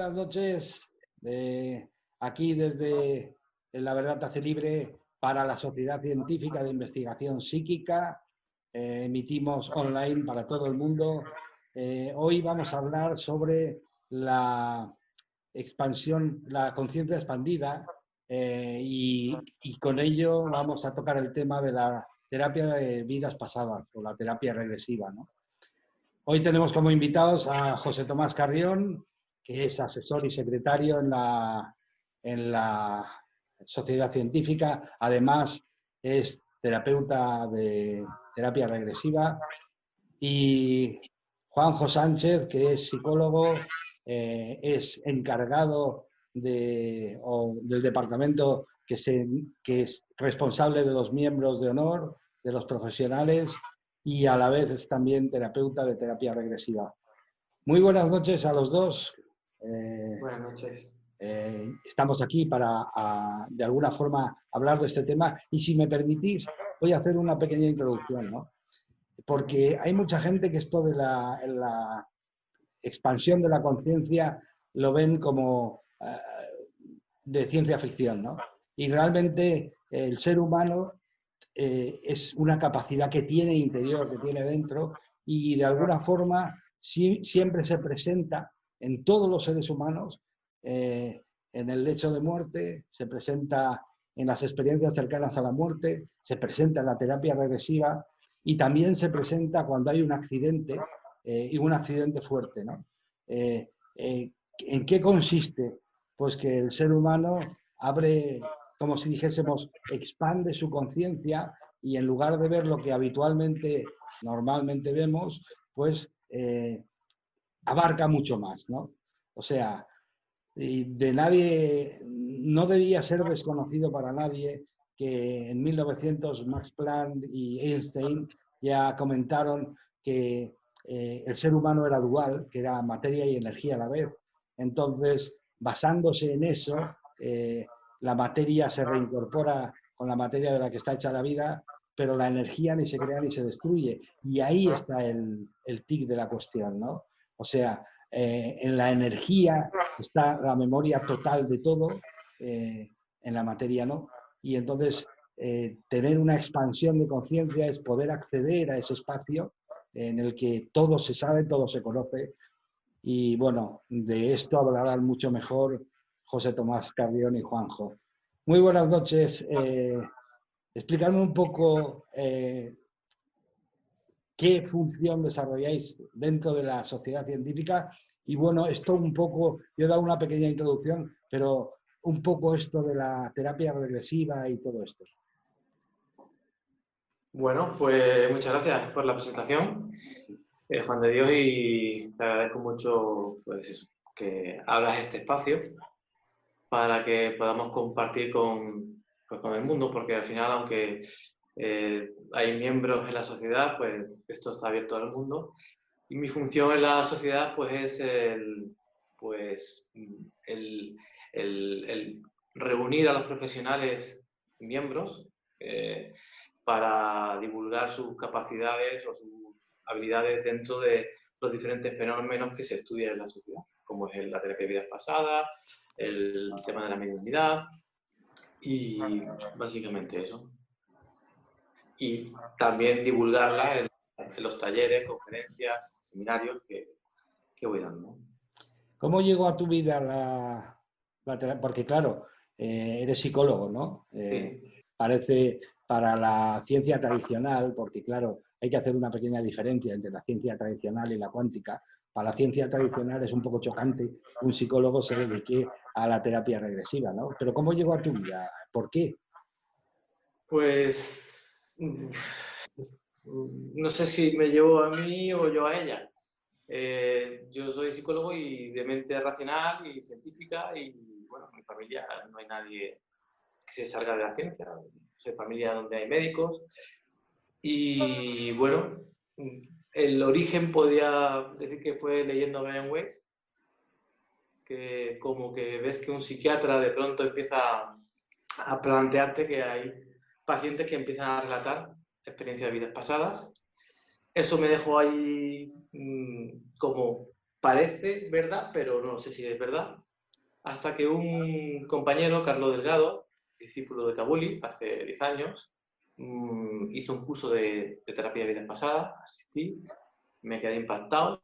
buenas noches. Aquí desde La Verdad Hace Libre para la Sociedad Científica de Investigación Psíquica. Emitimos online para todo el mundo. Hoy vamos a hablar sobre la expansión, la conciencia expandida y con ello vamos a tocar el tema de la terapia de vidas pasadas o la terapia regresiva, ¿no? Hoy tenemos como invitados a José Tomás Carrión, que es asesor y secretario en la Sociedad Científica. Además, es terapeuta de terapia regresiva. Y Juanjo Sánchez, que es psicólogo, es encargado del departamento que es responsable de los miembros de honor, de los profesionales, y a la vez es también terapeuta de terapia regresiva. Muy buenas noches a los dos. Buenas noches. Estamos aquí para, de alguna forma, hablar de este tema. Y si me permitís, voy a hacer una pequeña introducción, ¿no? Porque hay mucha gente que esto de la expansión de la conciencia lo ven como de ciencia ficción, ¿no? Y realmente el ser humano es una capacidad que tiene interior, que tiene dentro, y de alguna forma siempre se presenta en todos los seres humanos, en el lecho de muerte, se presenta en las experiencias cercanas a la muerte, se presenta en la terapia regresiva y también se presenta cuando hay un accidente y un accidente fuerte, ¿no? ¿En qué consiste? Pues que el ser humano abre, como si dijésemos, expande su conciencia y en lugar de ver lo que habitualmente, normalmente vemos, pues abarca mucho más, ¿no? O sea, de nadie, no debía ser desconocido para nadie que en 1900 Max Planck y Einstein ya comentaron que el ser humano era dual, que era materia y energía a la vez. Entonces, basándose en eso, la materia se reincorpora con la materia de la que está hecha la vida, pero la energía ni se crea ni se destruye. Y ahí está el tic de la cuestión, ¿no? O sea, en la energía está la memoria total de todo, en la materia no. Y entonces tener una expansión de conciencia es poder acceder a ese espacio en el que todo se sabe, todo se conoce. Y bueno, de esto hablarán mucho mejor José Tomás Carrión y Juanjo. Muy buenas noches. Explícame un poco qué función desarrolláis dentro de la sociedad científica. Y bueno, esto un poco, yo he dado una pequeña introducción, pero un poco esto de la terapia regresiva y todo esto. Bueno, pues muchas gracias por la presentación, Juan de Dios, y te agradezco mucho pues eso, que abras este espacio para que podamos compartir pues, con el mundo, porque al final, aunque hay miembros en la sociedad, pues esto está abierto al mundo. Y mi función en la sociedad pues es pues, el reunir a los profesionales miembros para divulgar sus capacidades o sus habilidades dentro de los diferentes fenómenos que se estudian en la sociedad, como es la terapia de vidas pasadas, el tema de la mediunidad y básicamente eso. Y también divulgarla en los talleres, conferencias, seminarios que voy dando. ¿Cómo llegó a tu vida la terapia? Porque claro, eres psicólogo, ¿no? Sí. Parece para la ciencia tradicional, porque claro, hay que hacer una pequeña diferencia entre la ciencia tradicional y la cuántica. Para la ciencia tradicional es un poco chocante que un psicólogo se dedique a la terapia regresiva, ¿no? Pero ¿cómo llegó a tu vida? ¿Por qué? Pues no sé si me llevo a mí o yo a ella. Yo soy psicólogo y de mente racional y científica y bueno, en mi familia no hay nadie que se salga de la ciencia. Soy familia donde hay médicos y bueno, el origen podía decir que fue leyendo Brian Weiss, que como que ves que un psiquiatra de pronto empieza a plantearte que hay pacientes que empiezan a relatar experiencias de vidas pasadas. Eso me dejó ahí como parece verdad, pero no sé si es verdad. Hasta que un compañero, Carlos Delgado, discípulo de Kabuli, hace 10 años, hizo un curso de terapia de vidas pasadas, asistí, me quedé impactado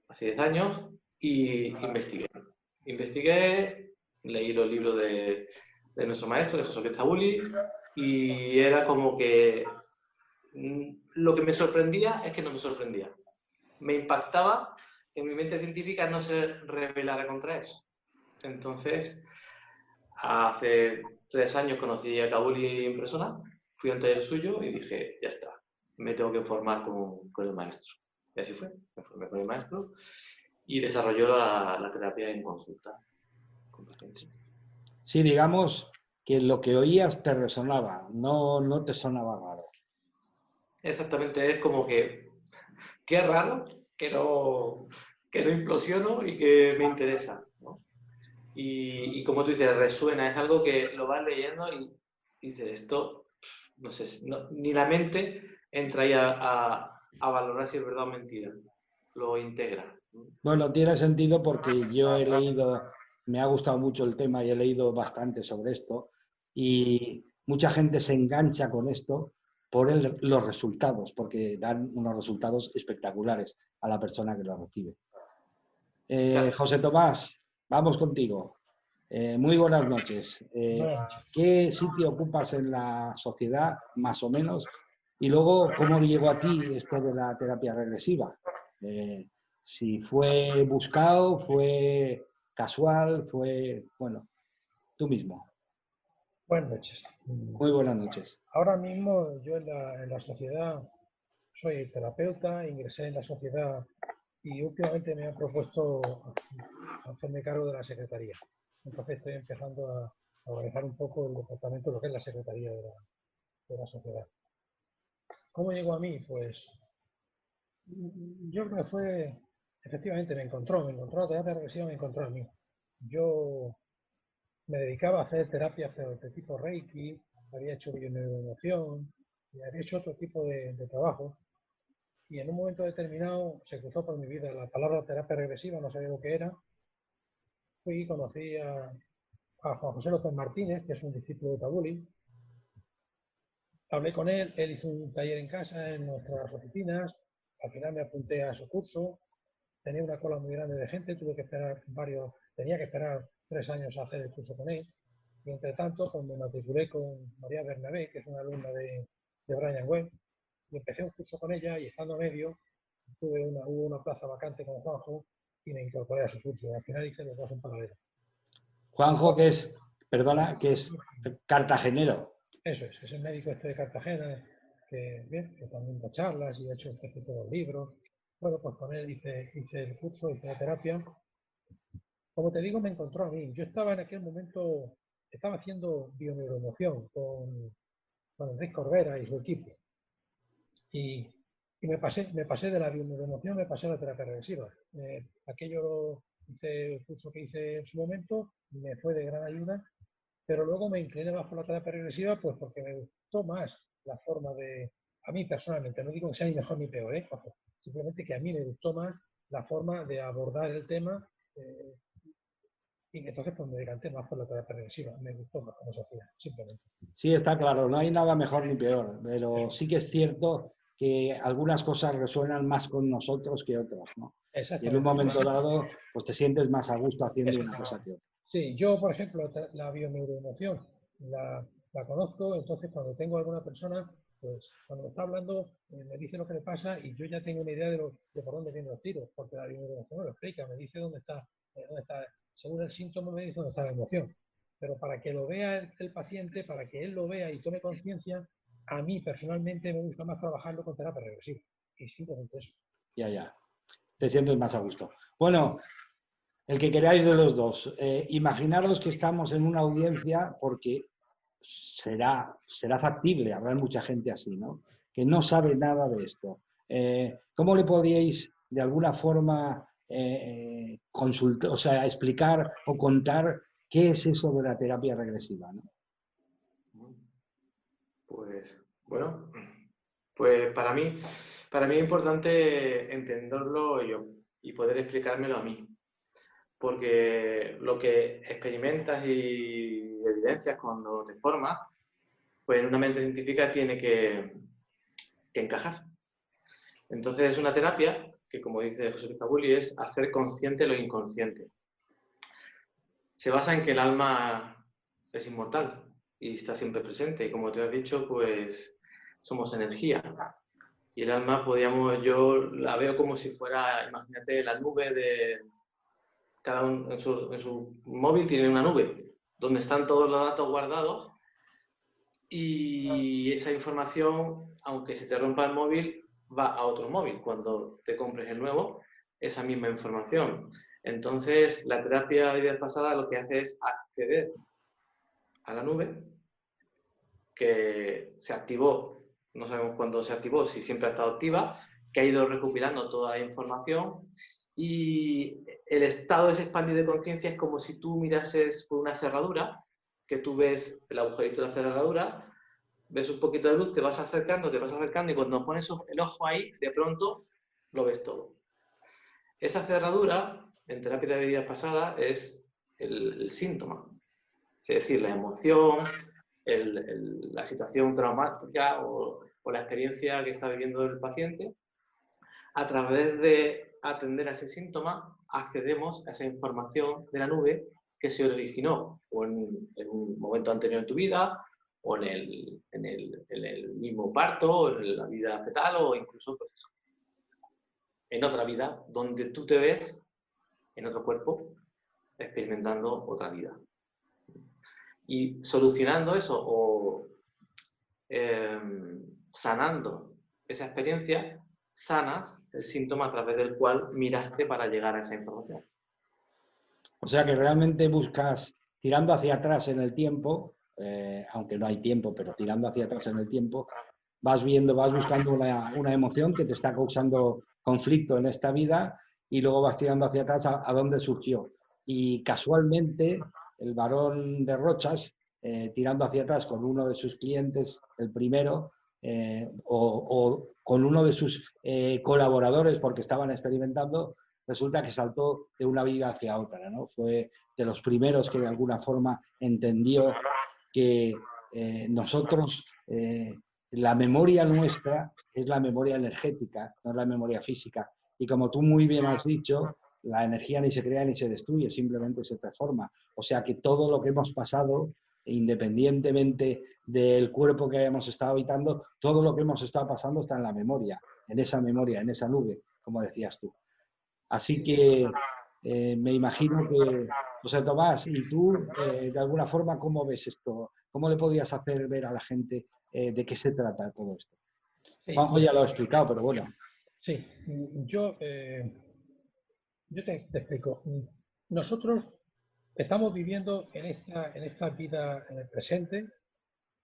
hace 10 años y investigué. Investigué, leí los libros de nuestro maestro, de José Luis Kabuli, y era como que lo que me sorprendía es que no me sorprendía. Me impactaba que mi mente científica no se rebelara contra eso. Entonces, hace 3 años conocí a Kabuli en persona, fui a un taller suyo y dije, ya está, me tengo que formar con el maestro. Y así fue, me formé con el maestro y desarrolló la terapia en consulta con pacientes. Sí, digamos que lo que oías te resonaba, no te sonaba raro. Exactamente, es como que, qué raro que no implosiono y que me interesa, ¿no? Y como tú dices, resuena, es algo que lo vas leyendo y dices, esto, no sé, ni la mente entra ahí a valorar si es verdad o mentira, lo integra. Bueno, tiene sentido porque yo he leído, me ha gustado mucho el tema y he leído bastante sobre esto y mucha gente se engancha con esto por los resultados, porque dan unos resultados espectaculares a la persona que lo recibe. Claro. José Tomás, vamos contigo. Muy buenas noches. ¿Qué sitio ocupas en la sociedad, más o menos? Y luego, ¿cómo llegó a ti esto de la terapia regresiva? Si fue buscado, fue casual, fue, bueno, tú mismo. Buenas noches. Muy buenas noches. Ahora mismo yo en la sociedad soy terapeuta, ingresé en la sociedad y últimamente me han propuesto hacerme cargo de la secretaría. Entonces estoy empezando a organizar un poco el departamento, lo que es la secretaría de la sociedad. ¿Cómo llegó a mí? Pues yo creo que fue, efectivamente me encontró la terapia regresiva, me encontró a mí. Yo me dedicaba a hacer terapias de tipo Reiki, había hecho bioneuroemoción y había hecho otro tipo de trabajo. Y en un momento determinado se cruzó por mi vida la palabra terapia regresiva, no sabía lo que era. Fui y conocí a Juan José López Martínez, que es un discípulo de Kabuli. Hablé con él hizo un taller en casa, en nuestras oficinas. Al final me apunté a su curso. Tenía una cola muy grande de gente, tenía que esperar 3 años a hacer el curso con él. Y entre tanto, pues me matriculé con María Bernabé, que es una alumna de Brian Webb, y empecé un curso con ella y estando a medio, hubo una plaza vacante con Juanjo y me incorporé a su curso. Y al final hice los dos en paralelo. Juanjo, que es, perdona, que es cartagenero. Eso es el médico este de Cartagena, que también da charlas y ha hecho todos los libros. Bueno, pues con él hice el curso, hice la terapia. Como te digo, me encontró a mí. Yo estaba en aquel momento, estaba haciendo bioneuroemoción con Enrique Corbera y su equipo. Y me pasé de la bioneuroemoción, me pasé a la terapia regresiva. Hice el curso que hice en su momento, me fue de gran ayuda, pero luego me incliné más por la terapia regresiva, pues porque me gustó más la forma a mí personalmente, no digo que sea ni mejor ni peor, simplemente que a mí me gustó más la forma de abordar el tema. Y entonces pues me decanté más por la terapia regresiva, me gustó más cómo se hacía, simplemente. Sí, está claro, no hay nada mejor ni peor, pero sí que es cierto que algunas cosas resuenan más con nosotros que otras, ¿no? Y en un momento dado, pues te sientes más a gusto haciendo una cosa que otra. Sí, yo, por ejemplo, la bioneuroemoción la conozco, entonces cuando tengo alguna persona, pues cuando me está hablando, me dice lo que le pasa y yo ya tengo una idea de por dónde vienen los tiros, porque la bioneuroemoción me lo explica, me dice dónde está, según el síntoma me dice dónde está la emoción. Pero para que lo vea el paciente, para que él lo vea y tome conciencia, a mí personalmente me gusta más trabajarlo con terapia regresiva. Y simplemente eso. Ya. Te sientes más a gusto. Bueno, el que queráis de los dos. Imaginaros que estamos en una audiencia porque será factible, habrá mucha gente así, ¿no? Que no sabe nada de esto. ¿Cómo le podríais de alguna forma consultar, o sea, explicar o contar qué es eso de la terapia regresiva, ¿no? Pues bueno, pues para mí es importante entenderlo yo. y poder explicármelo a mí. Porque lo que experimentas y evidencias cuando te formas, pues en una mente científica tiene que encajar. Entonces es una terapia que, como dice José Luis Cabuli, es hacer consciente lo inconsciente. Se basa en que el alma es inmortal y está siempre presente. Y como te has dicho, pues somos energía. Y el alma, yo la veo como si fuera, imagínate, la nube de... Cada uno en su móvil tiene una nube donde están todos los datos guardados y esa información, aunque se te rompa el móvil, va a otro móvil. Cuando te compres el nuevo, esa misma información. Entonces, la terapia de vidas pasadas lo que hace es acceder a la nube que se activó, no sabemos cuándo se activó, si siempre ha estado activa, que ha ido recopilando toda la información y el estado de ese expandido de conciencia es como si tú mirases por una cerradura, que tú ves el agujerito de la cerradura, ves un poquito de luz, te vas acercando y cuando pones el ojo ahí, de pronto lo ves todo. Esa cerradura, en terapia de vidas pasadas, es el síntoma, es decir, la emoción, la situación traumática o la experiencia que está viviendo el paciente. A través de atender a ese síntoma, accedemos a esa información de la nube que se originó o en un momento anterior en tu vida, o en el mismo parto, o en la vida fetal, o incluso pues eso, en otra vida, donde tú te ves en otro cuerpo experimentando otra vida. Y solucionando eso o sanando esa experiencia, sanas el síntoma a través del cual miraste para llegar a esa información. O sea que realmente buscas, tirando hacia atrás en el tiempo, aunque no hay tiempo, pero tirando hacia atrás en el tiempo, vas buscando una emoción que te está causando conflicto en esta vida y luego vas tirando hacia atrás a dónde surgió. Y casualmente, el Barón de Rochas, tirando hacia atrás con uno de sus clientes, el primero, o con uno de sus colaboradores porque estaban experimentando, resulta que saltó de una vida hacia otra, ¿no? Fue de los primeros que de alguna forma entendió que nosotros, la memoria nuestra es la memoria energética, no es la memoria física. Y como tú muy bien has dicho, la energía ni se crea ni se destruye, simplemente se transforma. O sea que todo lo que hemos pasado, independientemente del cuerpo que hayamos estado habitando, todo lo que hemos estado pasando está en la memoria, en esa nube, como decías tú. Así que me imagino que, José Tomás, y tú, de alguna forma, ¿cómo ves esto? ¿Cómo le podrías hacer ver a la gente de qué se trata todo esto? Sí, Juanjo ya lo ha explicado, pero bueno. sí. Yo te explico. Nosotros estamos viviendo en esta vida, en el presente,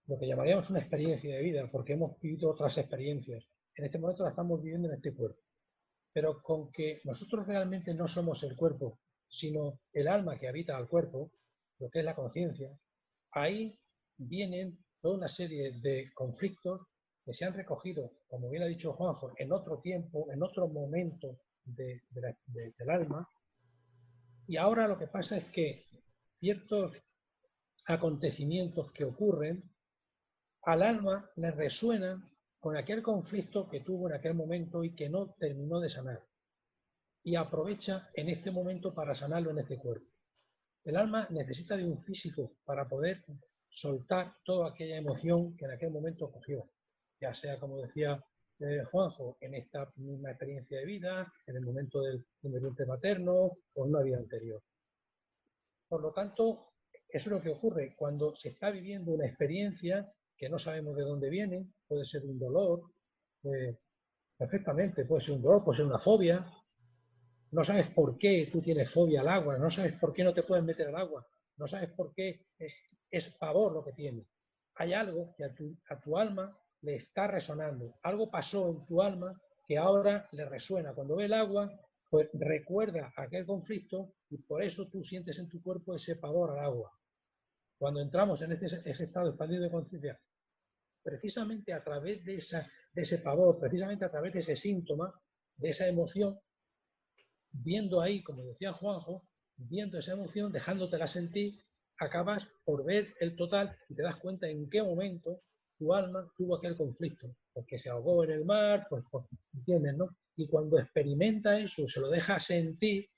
lo que llamaríamos una experiencia de vida, porque hemos vivido otras experiencias. En este momento la estamos viviendo en este cuerpo. Pero con que nosotros realmente no somos el cuerpo, sino el alma que habita al cuerpo, lo que es la conciencia, ahí vienen toda una serie de conflictos que se han recogido, como bien ha dicho Juanjo, en otro tiempo, en otro momento del alma. Y ahora lo que pasa es que ciertos acontecimientos que ocurren al alma le resuenan con aquel conflicto que tuvo en aquel momento y que no terminó de sanar. Y aprovecha en este momento para sanarlo en este cuerpo. El alma necesita de un físico para poder soltar toda aquella emoción que en aquel momento cogió, ya sea, como decía Juanjo, en esta misma experiencia de vida, en el momento del vientre materno o en una vida anterior. Por lo tanto, eso es lo que ocurre cuando se está viviendo una experiencia que no sabemos de dónde viene, puede ser un dolor, perfectamente, puede ser un dolor, puede ser una fobia. No sabes por qué tú tienes fobia al agua, no sabes por qué no te puedes meter al agua, no sabes por qué es pavor lo que tienes. Hay algo que a tu alma le está resonando. Algo pasó en tu alma que ahora le resuena. Cuando ve el agua, pues recuerda aquel conflicto y por eso tú sientes en tu cuerpo ese pavor al agua. Cuando entramos en ese estado expandido de conciencia, precisamente a través de ese pavor, precisamente a través de ese síntoma, de esa emoción, viendo ahí, como decía Juanjo, viendo esa emoción, dejándotela sentir, acabas por ver el total y te das cuenta en qué momento tu alma tuvo aquel conflicto, porque se ahogó en el mar, pues ¿entiendes, no? Y cuando experimenta eso, se lo deja sentir,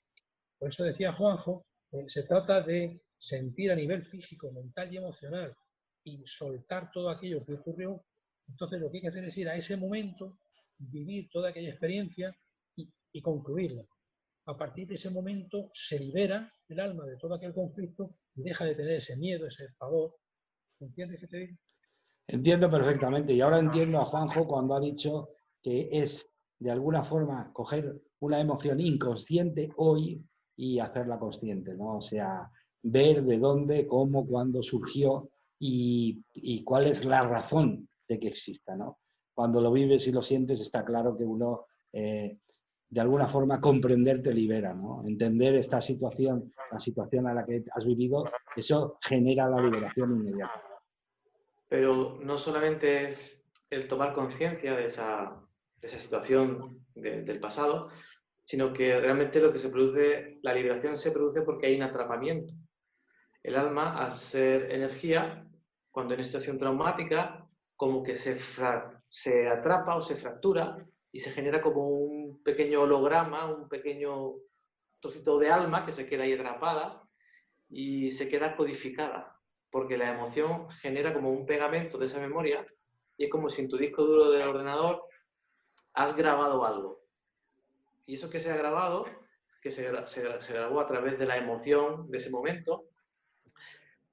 por eso decía Juanjo, se trata de sentir a nivel físico, mental y emocional y soltar todo aquello que ocurrió. Entonces lo que hay que hacer es ir a ese momento, vivir toda aquella experiencia y concluirla. A partir de ese momento se libera el alma de todo aquel conflicto y deja de tener ese miedo, ese pavor. ¿Entiendes qué te digo? Entiendo perfectamente. Y ahora entiendo a Juanjo cuando ha dicho que es, de alguna forma, coger una emoción inconsciente hoy y hacerla consciente, ¿no? O sea, ver de dónde, cómo, cuándo surgió y cuál es la razón de que exista, ¿no? Cuando lo vives y lo sientes, está claro que uno, de alguna forma, comprender te libera, ¿no? Entender esta situación, la situación a la que has vivido, eso genera la liberación inmediata. Pero no solamente es el tomar conciencia de esa situación del pasado, sino que realmente lo que se produce, la liberación se produce porque hay un atrapamiento. El alma, al ser energía, cuando en una situación traumática, como que se atrapa o se fractura y se genera como un pequeño holograma, un pequeño trocito de alma que se queda ahí atrapada y se queda codificada, porque la emoción genera como un pegamento de esa memoria y es como si en tu disco duro del ordenador has grabado algo. Y eso que se ha grabado, que se grabó a través de la emoción de ese momento,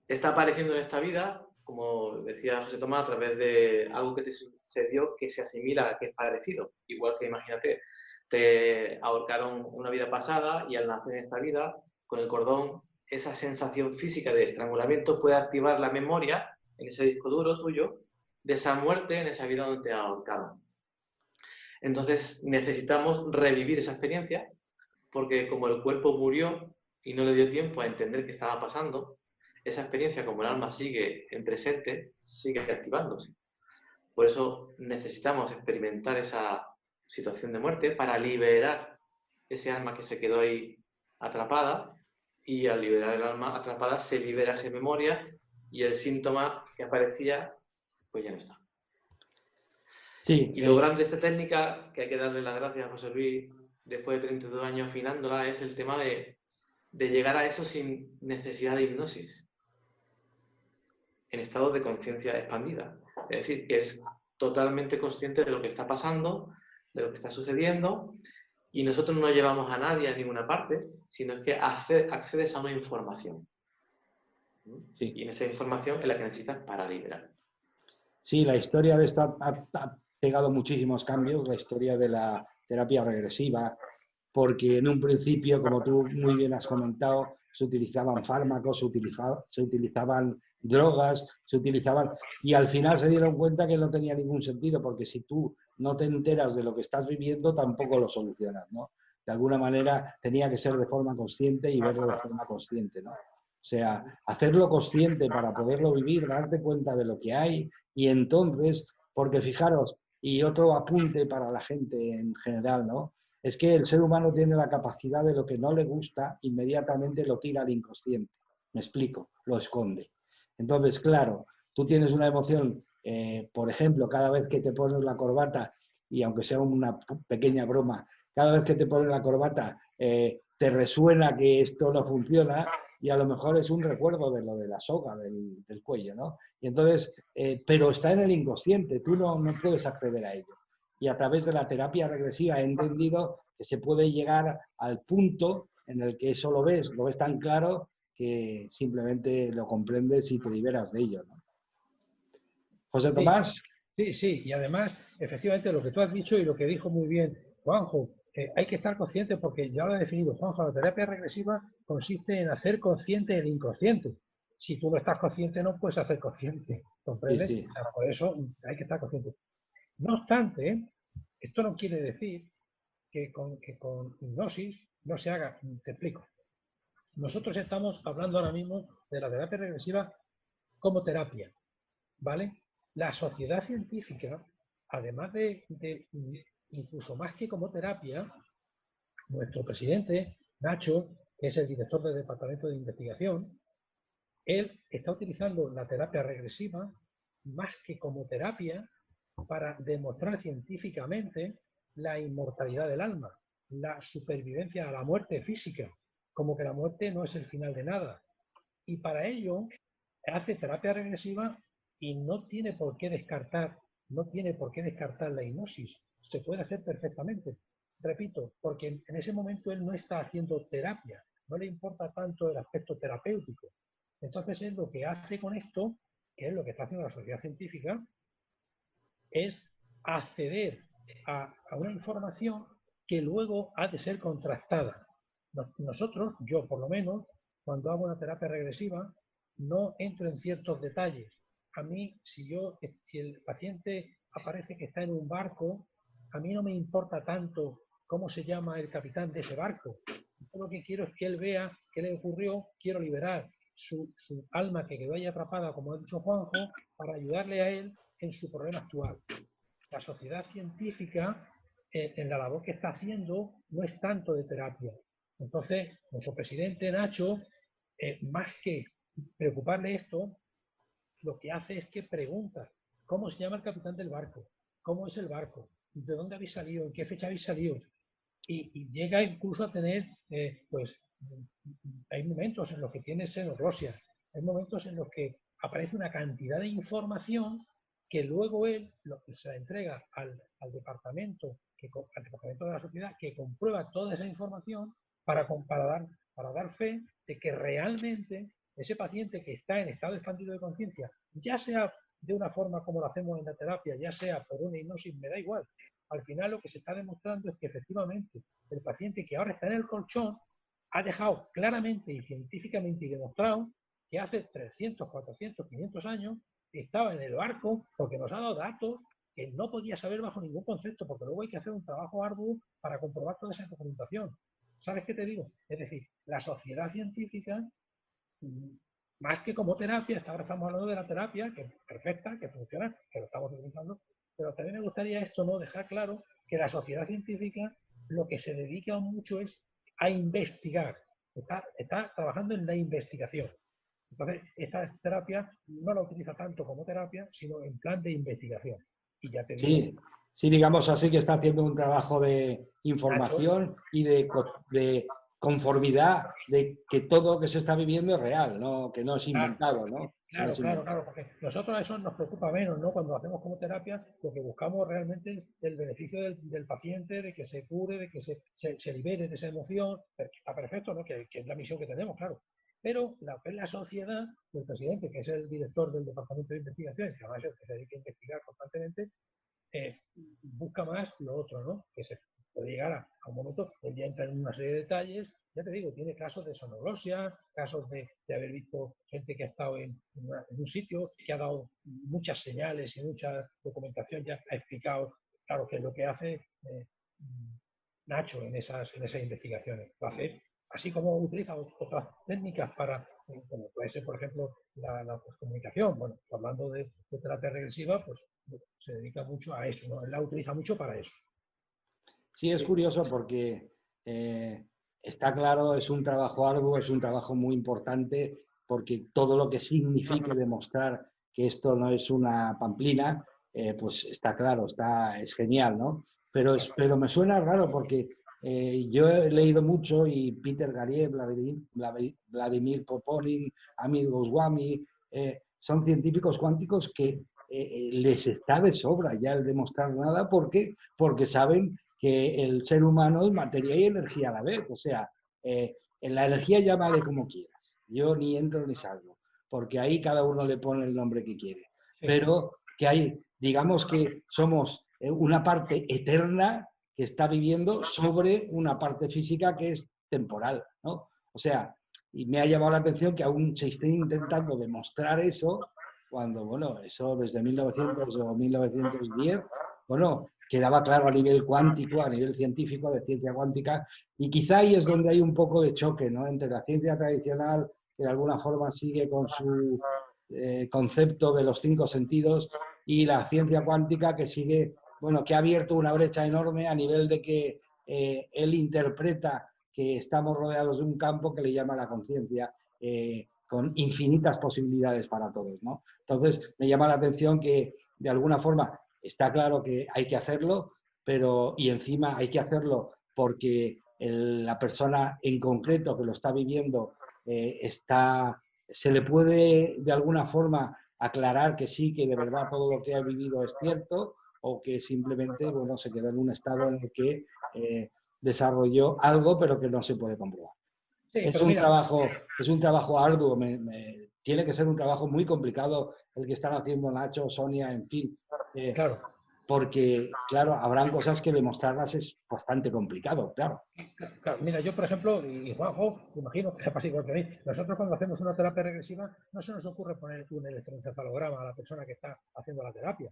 está apareciendo en esta vida, como decía José Tomás, a través de algo que te sucedió que se asimila, que es parecido. Igual que, imagínate, te ahorcaron una vida pasada y al nacer en esta vida, con el cordón, esa sensación física de estrangulamiento puede activar la memoria en ese disco duro tuyo de esa muerte en esa vida donde te ahorcaron. Entonces necesitamos revivir esa experiencia porque como el cuerpo murió y no le dio tiempo a entender qué estaba pasando, esa experiencia, como el alma sigue en presente, sigue activándose. Por eso necesitamos experimentar esa situación de muerte para liberar ese alma que se quedó ahí atrapada, y al liberar el alma atrapada se libera esa memoria y el síntoma que aparecía pues ya no está. Sí, Y lo grande de esta técnica, que hay que darle las gracias a José Luis después de 32 años afinándola, es el tema de llegar a eso sin necesidad de hipnosis, en estado de conciencia expandida. Es decir, que es totalmente consciente de lo que está pasando, de lo que está sucediendo, y nosotros no llevamos a nadie a ninguna parte, sino es que accedes a una información. sí. Y en esa información es la que necesitas para liberar. Sí, la historia de esta ha pegado muchísimos cambios, la historia de la terapia regresiva, porque en un principio, como tú muy bien has comentado, se utilizaban fármacos, se utilizaban drogas, y al final se dieron cuenta que no tenía ningún sentido, porque si tú no te enteras de lo que estás viviendo, tampoco lo solucionas, ¿no? De alguna manera tenía que ser de forma consciente y verlo de forma consciente, ¿no? O sea, hacerlo consciente para poderlo vivir, darte cuenta de lo que hay y entonces, porque fijaros, y otro apunte para la gente en general, ¿no? Es que el ser humano tiene la capacidad de lo que no le gusta, inmediatamente lo tira al inconsciente. Me explico, lo esconde. Entonces, claro, tú tienes una emoción, por ejemplo, cada vez que te pones la corbata, y aunque sea una pequeña broma, cada vez que te pones la corbata, te resuena que esto no funciona y a lo mejor es un recuerdo de lo de la soga del cuello, ¿no? Y entonces, pero está en el inconsciente, tú no puedes acceder a ello. Y a través de la terapia regresiva he entendido que se puede llegar al punto en el que eso lo ves tan claro que simplemente lo comprendes y te liberas de ello, ¿no? José Sí, Tomás. sí, sí. Y además, efectivamente, lo que tú has dicho y lo que dijo muy bien Juanjo, hay que estar consciente porque ya lo ha definido Juanjo, la terapia regresiva consiste en hacer consciente el inconsciente. Si tú no estás consciente, no puedes hacer consciente, Sí, ¿comprendes? sí. O sea, por eso hay que estar consciente. No obstante, esto no quiere decir que con hipnosis no se haga. Te explico. Nosotros estamos hablando ahora mismo de la terapia regresiva como terapia, ¿vale? La sociedad científica, además de incluso más que como terapia, nuestro presidente, Nacho, que es el director del Departamento de Investigación, él está utilizando la terapia regresiva más que como terapia para demostrar científicamente la inmortalidad del alma, la supervivencia a la muerte física, como que la muerte no es el final de nada. Y para ello hace terapia regresiva y no tiene por qué descartar la hipnosis. Se puede hacer perfectamente. Repito, porque en ese momento él no está haciendo terapia, no le importa tanto el aspecto terapéutico. Entonces él lo que hace con esto, que es lo que está haciendo la sociedad científica, es acceder a una información que luego ha de ser contrastada. Nosotros, yo por lo menos, cuando hago una terapia regresiva, no entro en ciertos detalles. A mí, si el paciente aparece que está en un barco, a mí no me importa tanto cómo se llama el capitán de ese barco. Yo lo que quiero es que él vea qué le ocurrió, quiero liberar su alma que quedó ahí atrapada, como ha dicho Juanjo, para ayudarle a él en su problema actual. La sociedad científica, en la labor que está haciendo, no es tanto de terapia. Entonces, nuestro presidente Nacho, más que preocuparle esto, lo que hace es que pregunta: ¿cómo se llama el capitán del barco? ¿Cómo es el barco? ¿De dónde habéis salido? ¿En qué fecha habéis salido? Y llega incluso a tener, pues, hay momentos en los que tiene xenoglosia, hay momentos en los que aparece una cantidad de información que luego él se la entrega al departamento de la sociedad, que comprueba toda esa información para dar fe de que realmente ese paciente que está en estado expandido de conciencia, ya sea de una forma como lo hacemos en la terapia, ya sea por una hipnosis, me da igual. Al final lo que se está demostrando es que efectivamente el paciente que ahora está en el colchón ha dejado claramente y científicamente demostrado que hace 300, 400, 500 años estaba en el barco, porque nos ha dado datos que no podía saber bajo ningún concepto, porque luego hay que hacer un trabajo arduo para comprobar toda esa documentación. ¿Sabes qué te digo? Es decir, la sociedad científica, más que como terapia, ahora estamos hablando de la terapia, que es perfecta, que funciona, que lo estamos utilizando, pero también me gustaría esto, ¿no?, dejar claro que la sociedad científica lo que se dedica mucho es a investigar, está trabajando en la investigación. Entonces, esta terapia no la utiliza tanto como terapia, sino en plan de investigación. Y ya te digo, Sí, sí, digamos así que está haciendo un trabajo de información y de conformidad de que todo lo que se está viviendo es real, ¿no? Que no es inventado, ¿no? Claro, porque nosotros a eso nos preocupa menos, ¿no? Cuando hacemos como terapia, lo que buscamos realmente es el beneficio del paciente, de que se cure, de que se libere de esa emoción. Está perfecto, ¿no? Que es la misión que tenemos, claro. Pero la sociedad, el presidente, que es el director del Departamento de Investigación, que además es el que se dedica a investigar constantemente, busca más lo otro, ¿no? Que se puede llegar a un momento, él ya entra en una serie de detalles. Ya te digo, tiene casos de sonoglosia, casos de haber visto gente que ha estado en un sitio, que ha dado muchas señales y mucha documentación, ya ha explicado, claro, qué es lo que hace Nacho en esas investigaciones. Lo hace así como utiliza otras técnicas para, como puede ser, por ejemplo, la comunicación. Bueno, hablando de terapia regresiva, pues se dedica mucho a eso, ¿no? Él la utiliza mucho para eso. Sí, es curioso porque está claro, es un trabajo arduo, es un trabajo muy importante, porque todo lo que signifique demostrar que esto no es una pamplina, pues está claro, es genial, ¿no? Pero me suena raro porque yo he leído mucho y Peter Garriev, Vladimir Poponin, Amit Goswami, son científicos cuánticos que les está de sobra ya el demostrar nada. ¿Por qué? Porque saben que el ser humano es materia y energía a la vez. O sea, en la energía llámale como quieras. Yo ni entro ni salgo, porque ahí cada uno le pone el nombre que quiere. Pero que hay, digamos que somos una parte eterna que está viviendo sobre una parte física que es temporal, ¿no? O sea, y me ha llamado la atención que aún se esté intentando demostrar eso, cuando, bueno, eso desde 1900 o 1910, bueno, quedaba claro a nivel cuántico, a nivel científico, de ciencia cuántica, y quizá ahí es donde hay un poco de choque, ¿no?, entre la ciencia tradicional, que de alguna forma sigue con su concepto de los 5 sentidos, y la ciencia cuántica que sigue, bueno, que ha abierto una brecha enorme a nivel de que él interpreta que estamos rodeados de un campo que le llama la conciencia, con infinitas posibilidades para todos, ¿no? Entonces, me llama la atención que, de alguna forma, está claro que hay que hacerlo, pero, y encima hay que hacerlo porque la persona en concreto que lo está viviendo se le puede, de alguna forma, aclarar que sí, que de verdad todo lo que ha vivido es cierto, o que simplemente, bueno, se queda en un estado en el que desarrolló algo, pero que no se puede comprobar. Sí, Es pero un mira, trabajo arduo, tiene que ser un trabajo muy complicado el que están haciendo Nacho, Sonia, en fin, claro, porque, claro, habrán cosas que demostrarlas es bastante complicado, claro. claro, mira, yo por ejemplo, y Juanjo, imagino que sepas igual que a mí, nosotros cuando hacemos una terapia regresiva no se nos ocurre poner un electroencefalograma a la persona que está haciendo la terapia.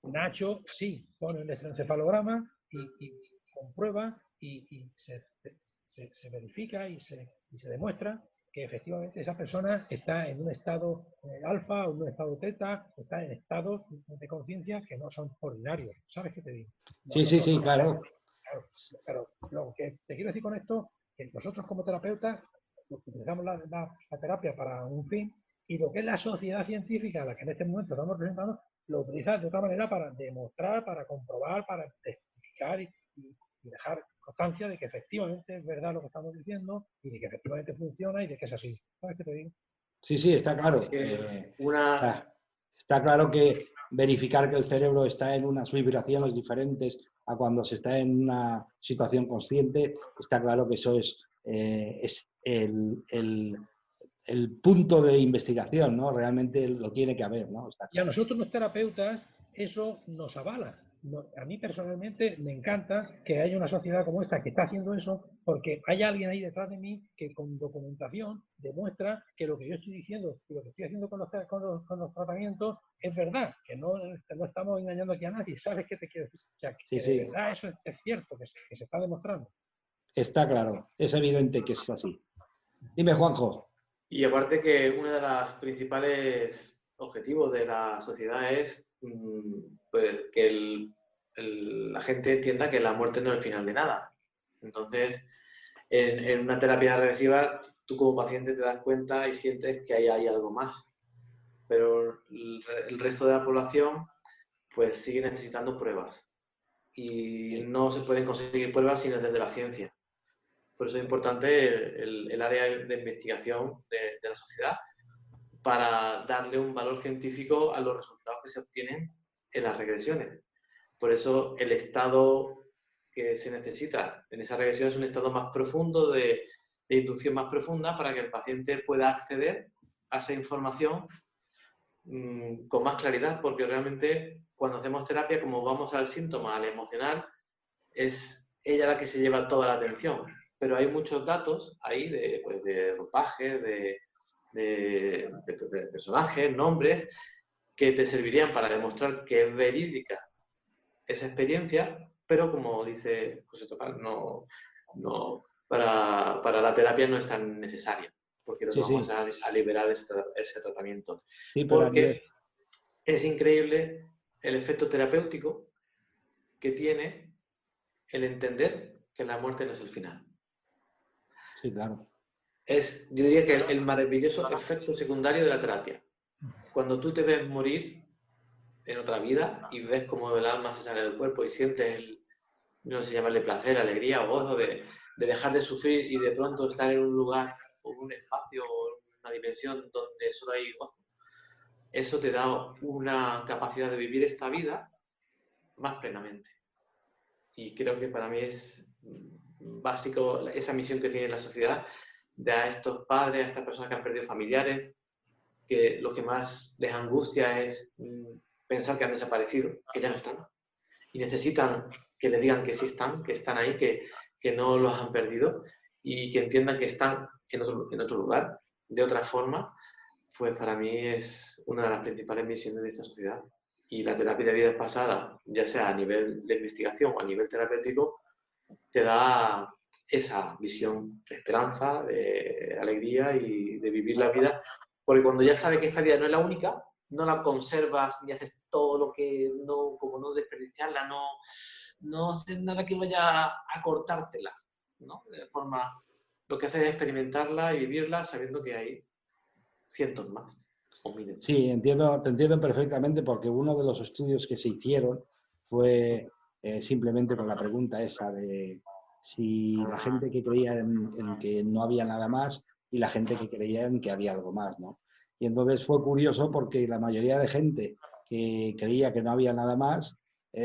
Nacho sí pone un electroencefalograma y comprueba y se verifica y se demuestra que efectivamente esa persona está en un estado alfa o en un estado teta, está en estados de conciencia que no son ordinarios. ¿Sabes qué te digo? Sí, sí, Nosotros sí, como claro. claro, pero lo que te quiero decir con esto es que nosotros como terapeutas utilizamos la terapia para un fin y lo que es la sociedad científica a la que en este momento estamos presentando lo utiliza de otra manera para demostrar, para comprobar, para testificar y dejar constancia de que efectivamente es verdad lo que estamos diciendo y de que efectivamente funciona y de que es así. ¿Sabes qué te digo? Sí, sí, está claro. Una, Está claro que verificar que el cerebro está en unas vibraciones diferentes a cuando se está en una situación consciente, está claro que eso es el punto de investigación, ¿no? Realmente lo tiene que haber, ¿no? Está Y a claro. nosotros los terapeutas eso nos avala. A mí personalmente me encanta que haya una sociedad como esta que está haciendo eso porque hay alguien ahí detrás de mí que con documentación demuestra que lo que yo estoy diciendo y lo que estoy haciendo con los tratamientos es verdad, que no estamos engañando aquí a nadie. ¿Sabes qué te quiero decir? O sea, Sí, que de sí, verdad eso es cierto, que se está demostrando. está claro. Es evidente que es así. Dime, Juanjo. y aparte que uno de los principales objetivos de la sociedad es pues, que la gente entienda que la muerte no es el final de nada. Entonces, en una terapia regresiva, tú como paciente te das cuenta y sientes que hay algo más. Pero el resto de la población pues sigue necesitando pruebas. Y no se pueden conseguir pruebas sin desde la ciencia. Por eso es importante el área de investigación de la sociedad para darle un valor científico a los resultados que se obtienen en las regresiones. Por eso el estado que se necesita en esa regresión es un estado más profundo, de inducción más profunda, para que el paciente pueda acceder a esa información con más claridad, porque realmente cuando hacemos terapia, como vamos al síntoma, al emocional, es ella la que se lleva toda la atención. Pero hay muchos datos ahí de ropajes, de personajes, nombres, que te servirían para demostrar que es verídica esa experiencia, pero como dice José Topal, para la terapia no es tan necesaria, porque lo que Sí, vamos sí, a liberar es ese tratamiento. sí, pero a nivel, Porque es increíble el efecto terapéutico que tiene el entender que la muerte no es el final. sí, claro. Yo diría que el maravilloso efecto secundario de la terapia. Cuando tú te ves morir en otra vida y ves cómo el alma se sale del cuerpo y sientes, no sé llamarle placer, alegría o gozo de dejar de sufrir y de pronto estar en un lugar o un espacio o una dimensión donde solo hay gozo, eso te da una capacidad de vivir esta vida más plenamente. Y creo que para mí es básico esa misión que tiene la sociedad de a estos padres, a estas personas que han perdido familiares, que lo que más les angustia es pensar que han desaparecido, que ya no están. Y necesitan que le digan que sí están, que están ahí, que no los han perdido y que entiendan que están en otro lugar, de otra forma, pues para mí es una de las principales misiones de esta sociedad. Y la terapia de vidas pasadas, ya sea a nivel de investigación o a nivel terapéutico, te da esa visión de esperanza, de alegría y de vivir la vida. Porque cuando ya sabes que esta vida no es la única, no la conservas ni haces todo lo que no, como no desperdiciarla, no haces nada que vaya a cortártela, ¿no? De forma, lo que haces es experimentarla y vivirla sabiendo que hay cientos más o miles. Sí, entiendo, te entiendo perfectamente porque uno de los estudios que se hicieron fue simplemente con la pregunta esa de si la gente que creía en que no había nada más y la gente que creía en que había algo más, ¿no? Y entonces fue curioso porque la mayoría de gente que creía que no había nada más,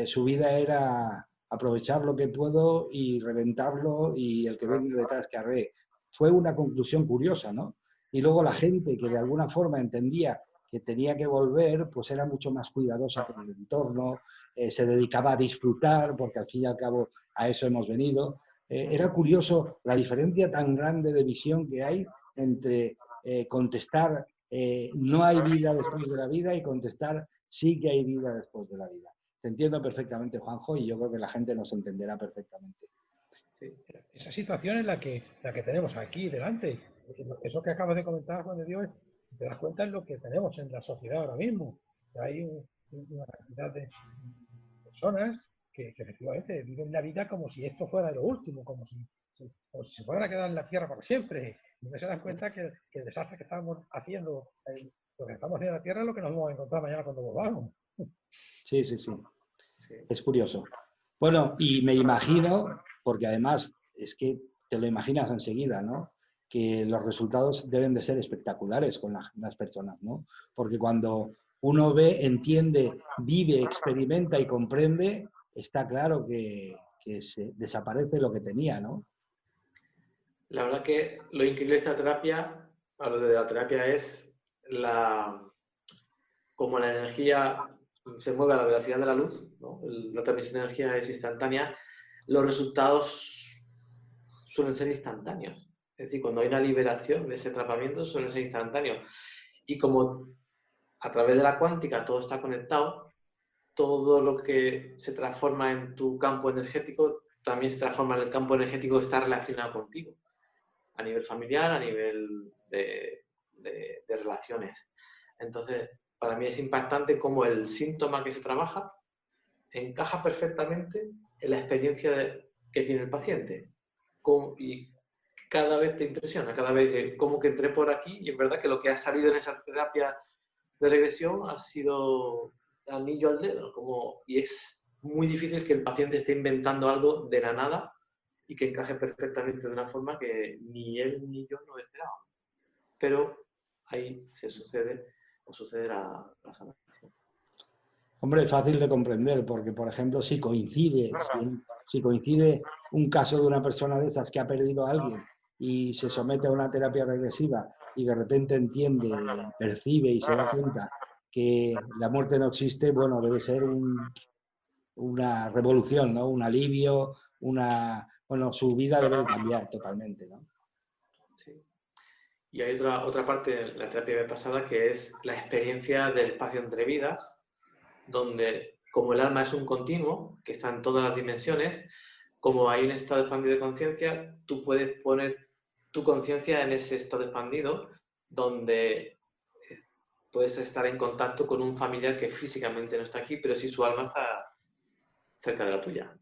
su vida era aprovechar lo que puedo y reventarlo y el que venga detrás que arree. Fue una conclusión curiosa, ¿no? Y luego la gente que de alguna forma entendía que tenía que volver, pues era mucho más cuidadosa con el entorno, se dedicaba a disfrutar, porque al fin y al cabo a eso hemos venido. Era curioso la diferencia tan grande de visión que hay entre contestar no hay vida después de la vida y contestar sí que hay vida después de la vida. Te entiendo perfectamente, Juanjo, y yo creo que la gente nos entenderá perfectamente. Sí. Esa situación es la que tenemos aquí delante. Eso que acabas de comentar, Juan de Dios, si te das cuenta, es lo que tenemos en la sociedad ahora mismo. Hay una cantidad de personas que efectivamente viven la vida como si esto fuera lo último, como si se fueran a quedar en la tierra para siempre. Y no se dan cuenta que el desastre que estamos haciendo, lo que estamos haciendo en la tierra es lo que nos vamos a encontrar mañana cuando volvamos. Sí, sí, sí. Sí. Es curioso. Bueno, y me imagino, porque además es que te lo imaginas enseguida, ¿no? Que los resultados deben de ser espectaculares con las personas, ¿no? Porque cuando uno ve, entiende, vive, experimenta y comprende, está claro que se desaparece lo que tenía, ¿no? La verdad que lo increíble de esta terapia, a lo de la terapia es como la energía se mueve a la velocidad de la luz, ¿no? La transmisión de energía es instantánea, los resultados suelen ser instantáneos. Es decir, cuando hay una liberación de ese atrapamiento suelen ser instantáneos. Y como a través de la cuántica todo está conectado, todo lo que se transforma en tu campo energético también se transforma en el campo energético que está relacionado contigo, a nivel familiar, a nivel de relaciones. Entonces, para mí es impactante cómo el síntoma que se trabaja encaja perfectamente en la experiencia que tiene el paciente. Y cada vez te impresiona, cada vez dices, como que entré por aquí y es verdad que lo que ha salido en esa terapia de regresión ha sido anillo al dedo, y es muy difícil que el paciente esté inventando algo de la nada y que encaje perfectamente de una forma que ni él ni yo no esperábamos. Pero ahí se sucede o sucede la sanación. Hombre, fácil de comprender, porque, por ejemplo, si coincide un caso de una persona de esas que ha perdido a alguien y se somete a una terapia regresiva y de repente entiende, percibe y se da cuenta que la muerte no existe, bueno, debe ser una revolución, ¿no? Un alivio, bueno, su vida debe de cambiar totalmente, ¿no? Sí. Y hay otra parte de la terapia pasada que es la experiencia del espacio entre vidas, donde como el alma es un continuo, que está en todas las dimensiones, como hay un estado expandido de conciencia, tú puedes poner tu conciencia en ese estado expandido, donde puedes estar en contacto con un familiar que físicamente no está aquí, pero sí su alma está cerca de la tuya.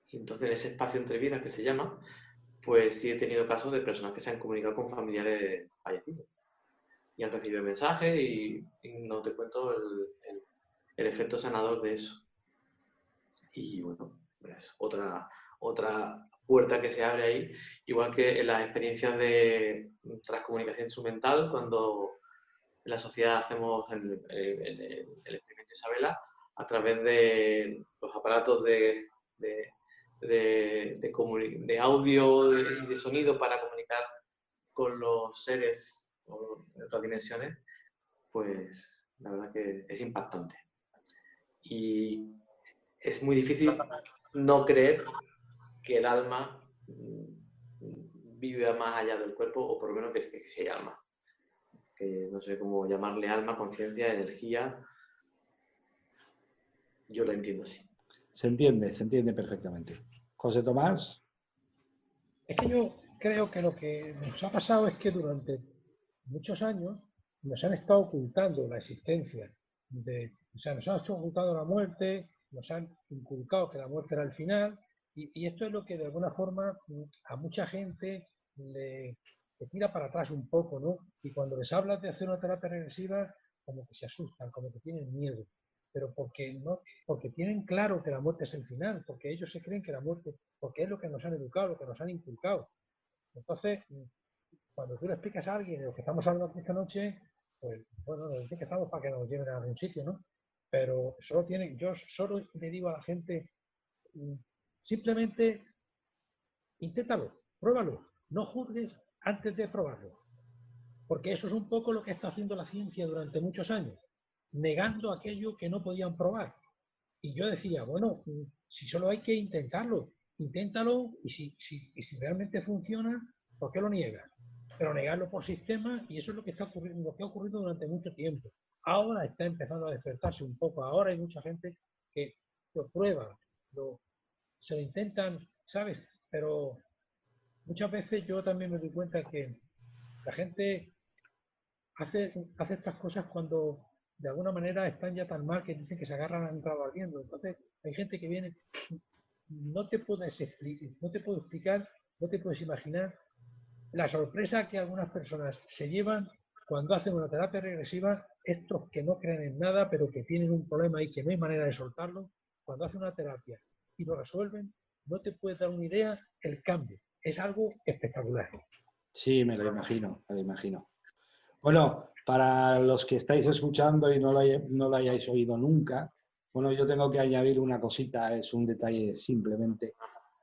Y entonces en ese espacio entre vidas que se llama, pues sí he tenido casos de personas que se han comunicado con familiares fallecidos y han recibido mensajes y no te cuento el efecto sanador de eso. Y bueno, es otra puerta que se abre ahí, igual que en las experiencias de transcomunicación instrumental, cuando en la sociedad hacemos el experimento Isabela, a través de los aparatos de audio y de sonido para comunicar con los seres de otras dimensiones, pues la verdad que es impactante. Y es muy difícil no creer que el alma vive más allá del cuerpo, o por lo menos que si hay alma. Que no sé cómo llamarle alma, conciencia, energía. Yo lo entiendo así. Se entiende perfectamente. José Tomás. Es que yo creo que lo que nos ha pasado es que durante muchos años nos han estado ocultando la existencia o sea, nos han ocultado la muerte, nos han inculcado que la muerte era el final, y esto es lo que de alguna forma a mucha gente le tira para atrás un poco, ¿no? Y cuando les hablas de hacer una terapia regresiva, como que se asustan, como que tienen miedo, pero porque tienen claro que la muerte es el final, porque ellos se creen que la muerte, porque es lo que nos han educado, lo que nos han inculcado. Entonces, cuando tú le explicas a alguien de lo que estamos hablando aquí esta noche, pues bueno, nos dicen que estamos para que nos lleven a algún sitio, ¿no? Pero yo solo le digo a la gente, simplemente inténtalo, pruébalo, no juzgues antes de probarlo. Porque eso es un poco lo que está haciendo la ciencia durante muchos años, negando aquello que no podían probar. Y yo decía, bueno, si solo hay que intentarlo, inténtalo y si realmente funciona, ¿por qué lo niegas? Pero negarlo por sistema, y eso es lo que está ocurriendo, lo que ha ocurrido durante mucho tiempo. Ahora está empezando a despertarse un poco, ahora hay mucha gente que lo prueba, se lo intentan, ¿sabes? Pero muchas veces yo también me doy cuenta que la gente hace estas cosas cuando de alguna manera están ya tan mal que dicen que se agarran a entrar ardiendo. Entonces hay gente que viene, no te puedes explicar, no te puedo explicar, no te puedes imaginar la sorpresa que algunas personas se llevan cuando hacen una terapia regresiva, estos que no creen en nada, pero que tienen un problema y que no hay manera de soltarlo, cuando hacen una terapia y lo resuelven, no te puedes dar una idea el cambio. Es algo espectacular. Sí, me lo imagino, me lo imagino. Bueno, para los que estáis escuchando y no lo hayáis oído nunca, bueno, yo tengo que añadir una cosita, es un detalle simplemente.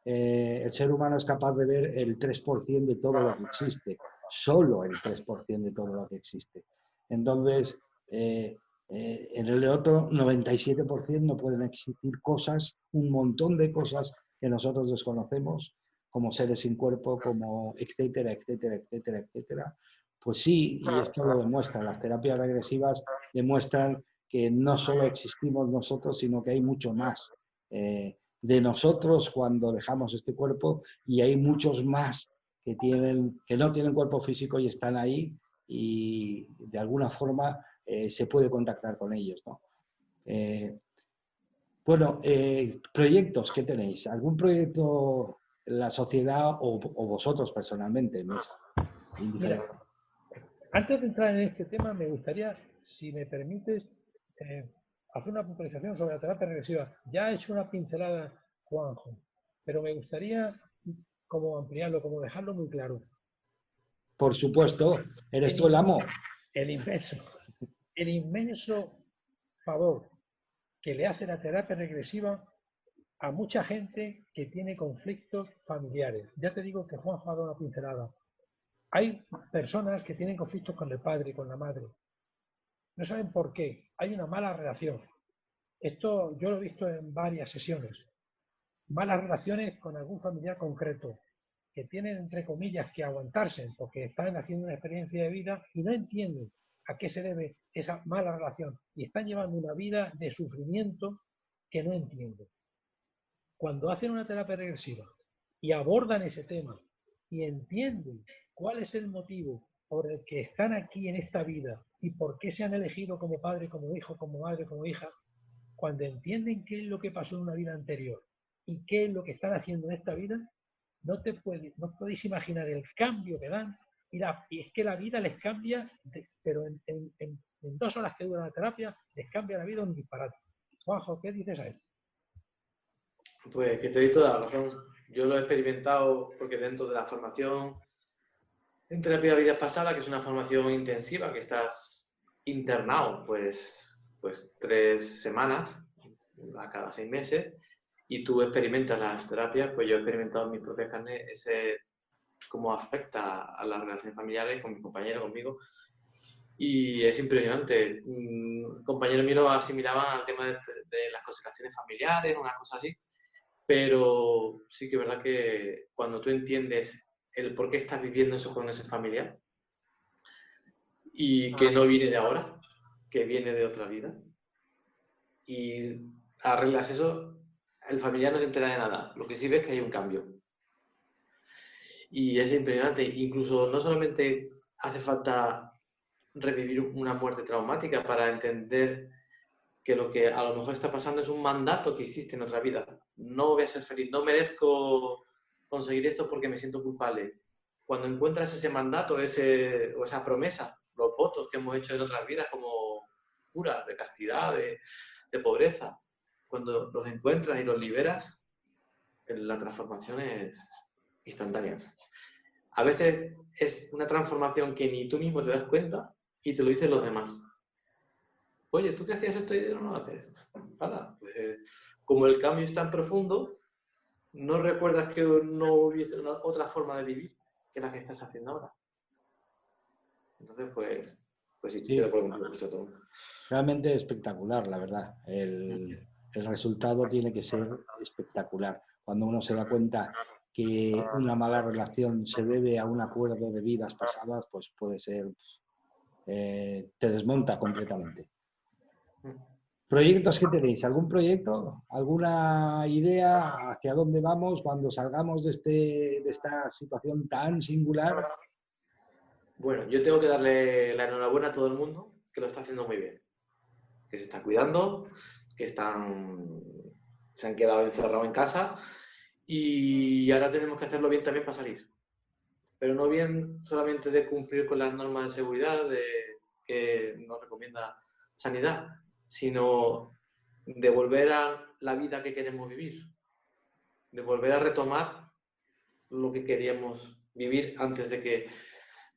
El ser humano es capaz de ver el 3% de todo lo que existe, solo el 3% de todo lo que existe. Entonces, en el otro 97% no pueden existir cosas, un montón de cosas que nosotros desconocemos, como seres sin cuerpo, como etcétera, etcétera, etcétera, etcétera. Pues sí, y esto lo demuestra, las terapias regresivas demuestran que no solo existimos nosotros, sino que hay mucho más de nosotros cuando dejamos este cuerpo, y hay muchos más que no tienen cuerpo físico y están ahí, y de alguna forma se puede contactar con ellos, ¿no? Bueno, proyectos, ¿qué tenéis? ¿Algún proyecto en la sociedad o vosotros personalmente? Mira, antes de entrar en este tema, me gustaría, si me permites, hacer una puntualización sobre la terapia regresiva. Ya ha hecho una pincelada Juanjo, pero me gustaría como ampliarlo, como dejarlo muy claro. Por supuesto, eres tú el amo. El inmenso favor que le hace la terapia regresiva a mucha gente que tiene conflictos familiares. Ya te digo que Juanjo ha dado una pincelada. Hay personas que tienen conflictos con el padre, con la madre. No saben por qué. Hay una mala relación. Esto yo lo he visto en varias sesiones. Malas relaciones con algún familiar concreto, que tienen, entre comillas, que aguantarse porque están haciendo una experiencia de vida y no entienden a qué se debe esa mala relación y están llevando una vida de sufrimiento que no entienden. Cuando hacen una terapia regresiva y abordan ese tema y entienden cuál es el motivo por el que están aquí en esta vida y por qué se han elegido como padre, como hijo, como madre, como hija, cuando entienden qué es lo que pasó en una vida anterior y qué es lo que están haciendo en esta vida, no podéis imaginar el cambio que dan, y es que la vida les cambia, pero en 2 horas que dura la terapia, les cambia la vida un disparate. Juanjo, ¿qué dices a él? Pues que te doy toda la razón. Yo lo he experimentado porque dentro de la formación en terapia de vidas pasadas, que es una formación intensiva, que estás internado pues 3 semanas a cada 6 meses, y tú experimentas las terapias, pues yo he experimentado en mis propias carnes cómo afecta a las relaciones familiares con mis compañeros, conmigo, y es impresionante. Compañeros míos lo asimilaban al tema de las constelaciones familiares, una cosa así, pero sí que es verdad que cuando tú entiendes el por qué estás viviendo eso con ese familiar y que no viene de ahora, que viene de otra vida, y arreglas eso, el familiar no se entera de nada. Lo que sí ves es que hay un cambio. Y es impresionante. Incluso no solamente hace falta revivir una muerte traumática para entender que lo que a lo mejor está pasando es un mandato que hiciste en otra vida. No voy a ser feliz, no merezco conseguir esto porque me siento culpable. Cuando encuentras ese mandato o esa promesa, los votos que hemos hecho en otras vidas como curas, de castidad, de pobreza, cuando los encuentras y los liberas, la transformación es instantánea. A veces es una transformación que ni tú mismo te das cuenta y te lo dicen los demás. Oye, ¿tú qué hacías esto y no lo haces? Hala, pues, como el cambio es tan profundo, no recuerdas que no hubiese otra forma de vivir que la que estás haciendo ahora. Entonces, pues sí, estoy de Sí, acuerdo contigo, Cristóbal. realmente espectacular, la verdad. El resultado tiene que ser espectacular. Cuando uno se da cuenta que una mala relación se debe a un acuerdo de vidas pasadas, pues puede ser, te desmonta completamente. ¿Proyectos que tenéis? ¿Algún proyecto? ¿Alguna idea hacia dónde vamos cuando salgamos de esta situación tan singular? Bueno, yo tengo que darle la enhorabuena a todo el mundo que lo está haciendo muy bien. Que se está cuidando, que se han quedado encerrados en casa y ahora tenemos que hacerlo bien también para salir. Pero no bien solamente de cumplir con las normas de seguridad que nos recomienda Sanidad, sino de volver a la vida que queremos vivir, de volver a retomar lo que queríamos vivir antes de que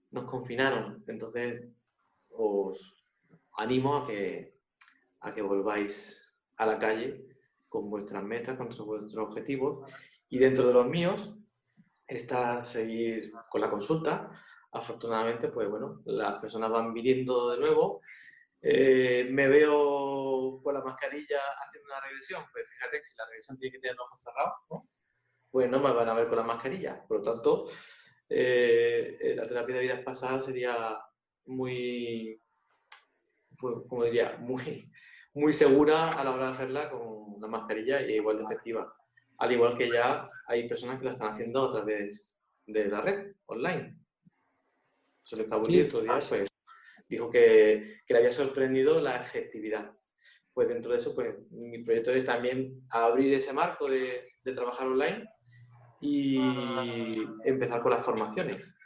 nos confinaron. Entonces, os animo a que volváis a la calle con vuestras metas, con vuestros objetivos. Y dentro de los míos está seguir con la consulta. Afortunadamente, pues bueno, las personas van viniendo de nuevo. Me veo con la mascarilla haciendo una regresión. Pues fíjate que si la regresión tiene que tener los ojos cerrados, ¿no? Pues no me van a ver con la mascarilla. Por lo tanto, la terapia de vidas pasadas sería muy, como diría, muy segura a la hora de hacerla con la mascarilla y igual de efectiva. Al igual que ya hay personas que lo están haciendo a través de la red, online. José Cabulí Sí, otro día pues, dijo que le había sorprendido la efectividad. Pues dentro de eso, pues mi proyecto es también abrir ese marco de trabajar online y empezar con las formaciones.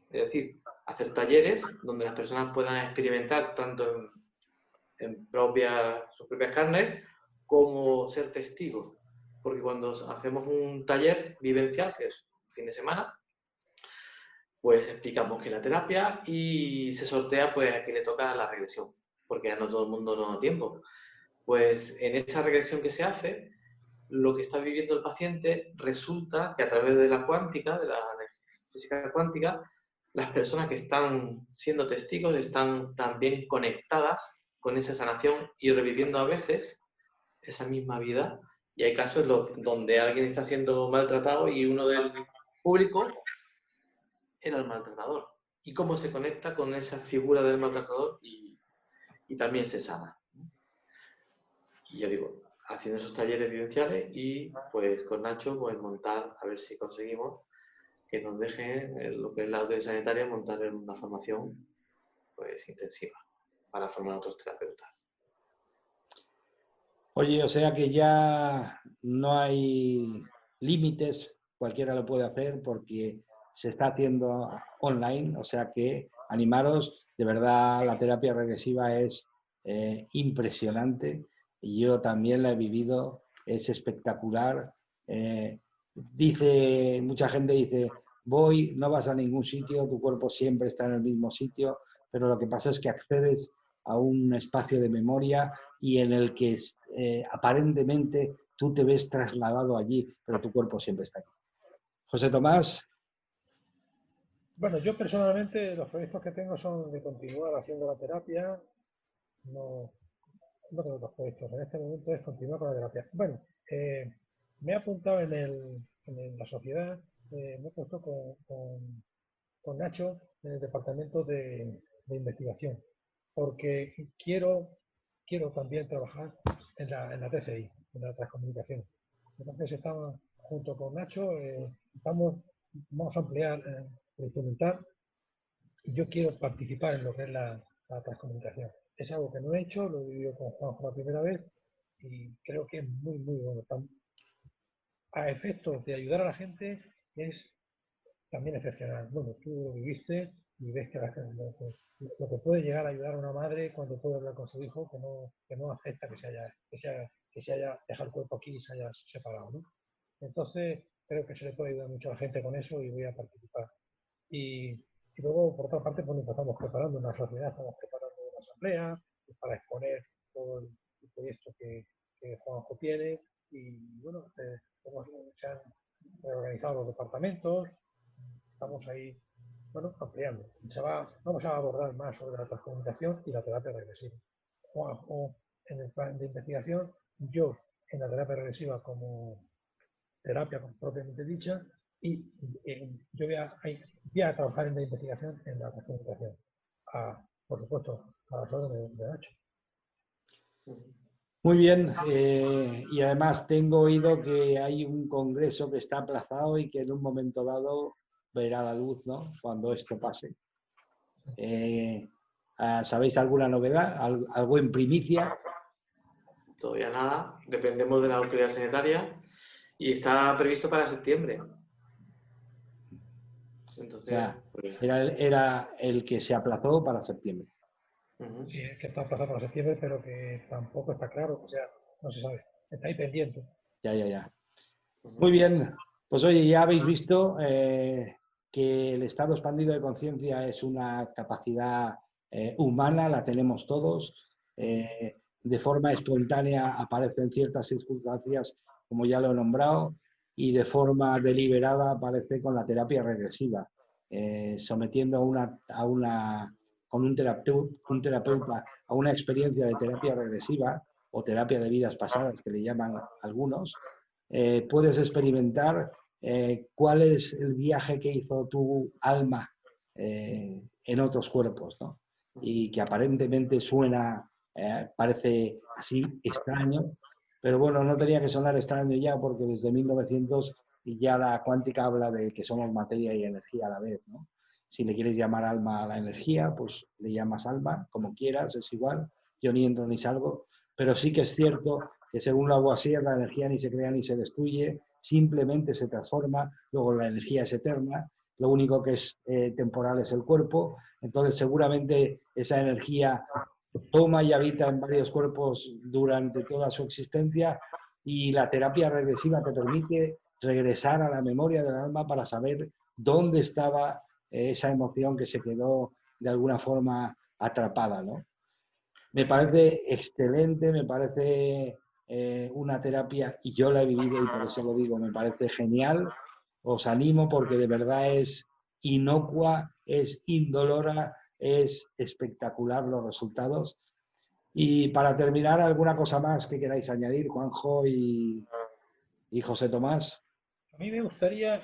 Es decir, hacer talleres donde las personas puedan experimentar tanto en sus propias carnes como ser testigos. Porque cuando hacemos un taller vivencial, que es un fin de semana, pues explicamos que la terapia y se sortea pues a quien le toca la regresión, porque ya no todo el mundo no da tiempo. Pues en esa regresión que se hace, lo que está viviendo el paciente resulta que a través de la cuántica, de la física cuántica, las personas que están siendo testigos están también conectadas con esa sanación y reviviendo a veces esa misma vida. Y hay casos donde alguien está siendo maltratado y uno del público era el maltratador. Y cómo se conecta con esa figura del maltratador y también se sana. Y ya digo, haciendo esos talleres vivenciales y pues con Nacho pues montar, a ver si conseguimos que nos dejen en lo que es la autoridad sanitaria montar en una formación pues intensiva para formar a otros terapeutas. oye, o sea que ya no hay límites, cualquiera lo puede hacer porque se está haciendo online, o sea que animaros, de verdad la terapia regresiva es impresionante y yo también la he vivido, es espectacular. Mucha gente dice, voy, no vas a ningún sitio, tu cuerpo siempre está en el mismo sitio, pero lo que pasa es que accedes a un espacio de memoria y en el que aparentemente tú te ves trasladado allí, pero tu cuerpo siempre está aquí. José Tomás. Bueno, yo personalmente los proyectos que tengo son de continuar haciendo la terapia. No, no tengo otros proyectos. En este momento es continuar con la terapia. Bueno, me he apuntado en la sociedad, me he puesto con Nacho en el departamento de investigación, porque quiero también trabajar en la TCI, en la transcomunicación. Entonces estamos junto con Nacho, vamos a ampliar, implementar, y yo quiero participar en lo que es la transcomunicación. es algo que no he hecho, lo he vivido con Juanjo la primera vez y creo que es muy, muy bueno. A efectos de ayudar a la gente es también excepcional. Bueno, tú lo viviste y ves que lo que puede llegar a ayudar a una madre cuando puede hablar con su hijo que no acepta que se haya dejado el cuerpo aquí y se haya separado, ¿no? Entonces, creo que se le puede ayudar mucho a la gente con eso y voy a participar. Y luego, por otra parte, pues nos estamos preparando una sociedad, estamos preparando una asamblea para exponer todo el proyecto que Juanjo tiene. Y bueno, se han reorganizado los departamentos, estamos ahí, bueno, ampliando. Vamos a abordar más sobre la transcomunicación y la terapia regresiva. Juanjo en el plan de investigación, yo en la terapia regresiva como terapia propiamente dicha, y yo voy a trabajar en la investigación en la transcomunicación. Por supuesto, a las órdenes de Nacho. Muy bien, y además tengo oído que hay un congreso que está aplazado y que en un momento dado verá la luz, ¿no? Cuando esto pase. ¿Sabéis alguna novedad? ¿Algo en primicia? Todavía nada, dependemos de la autoridad sanitaria y está previsto para septiembre. Entonces, Ya, pues, era el que se aplazó para septiembre. Sí, es que está aplazado para septiembre, pero que tampoco está claro, o sea, no se sabe. Está ahí pendiente. Ya. Muy bien, pues oye, ya habéis visto que el estado expandido de conciencia es una capacidad humana, la tenemos todos. De forma espontánea aparece en ciertas circunstancias, como ya lo he nombrado, y de forma deliberada aparece con la terapia regresiva, sometiendo con un terapeuta a una experiencia de terapia regresiva o terapia de vidas pasadas, que le llaman algunos. Puedes experimentar cuál es el viaje que hizo tu alma en otros cuerpos, ¿no? Y que aparentemente parece así extraño, pero bueno, no tenía que sonar extraño ya porque desde 1900 ya la cuántica habla de que somos materia y energía a la vez, ¿no? Si le quieres llamar alma a la energía, pues le llamas alma, como quieras, es igual, yo ni entro ni salgo, pero sí que es cierto que según Lavoisier la energía ni se crea ni se destruye, simplemente se transforma, luego la energía es eterna, lo único que es temporal es el cuerpo, entonces seguramente esa energía toma y habita en varios cuerpos durante toda su existencia y la terapia regresiva te permite regresar a la memoria del alma para saber dónde estaba esa emoción que se quedó de alguna forma atrapada, ¿no? Me parece excelente, me parece una terapia, y yo la he vivido y por eso lo digo, me parece genial. Os animo porque de verdad es inocua, es indolora, es espectacular los resultados. Y para terminar, ¿alguna cosa más que queráis añadir, Juanjo y José Tomás? A mí me gustaría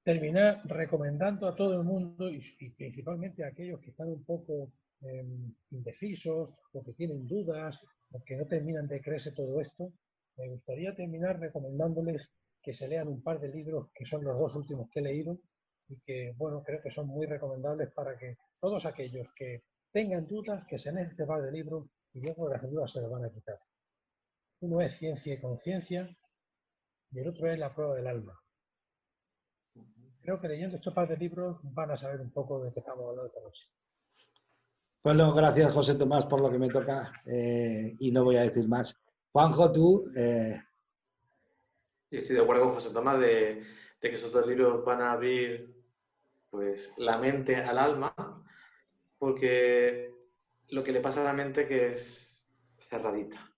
terminar recomendando a todo el mundo y principalmente a aquellos que están un poco indecisos o que tienen dudas o que no terminan de creerse todo esto, me gustaría terminar recomendándoles que se lean un par de libros que son los dos últimos que he leído y que, bueno, creo que son muy recomendables para que todos aquellos que tengan dudas, que se lean este par de libros y luego las dudas se les van a quitar. Uno es Ciencia y Conciencia y el otro es La Prueba del Alma. Creo que leyendo estos par de libros van a saber un poco de qué estamos hablando esta noche. Bueno, gracias José Tomás por lo que me toca y no voy a decir más. Juanjo, tú... Yo estoy de acuerdo con José Tomás de que esos dos libros van a abrir pues, la mente al alma, porque lo que le pasa a la mente que es cerradita.